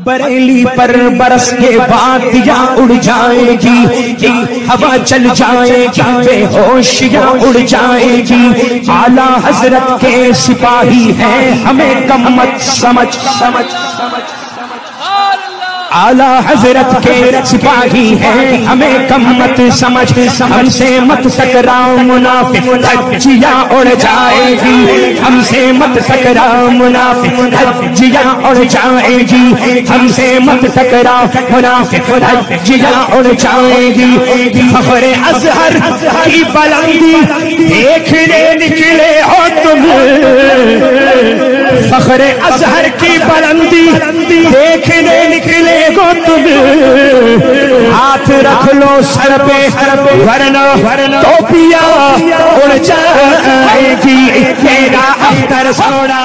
بریلی پر برس کے بعد یا اڑ جائے گی، ہوا چل جائے گی، بے ہوشیاں اڑ جائے گی۔ اعلیٰ حضرت کے سپاہی ہیں ہمیں کم مت سمجھ، اعلیٰ حضرت کے سپاہی ہیں ہمیں کم مت سمجھ، ہم سے مت ٹکراؤ منافق دھجیاں اڑ جائے گی، ہم سے مت ٹکراؤ منافق دھجیاں اڑ جائے گی، ہم سے مت ٹکراؤ منافق دھجیاں اڑ جائے گی۔ فخر ازہر کی بلندی دیکھنے نکلے ہو تم، فخر ازہر کی بلندی دیکھنے نکلے گو تم، ہاتھ رکھ لو سر پہ ورنہ ٹوپیاں اڑ جائے گی، میرا اختر سوڑا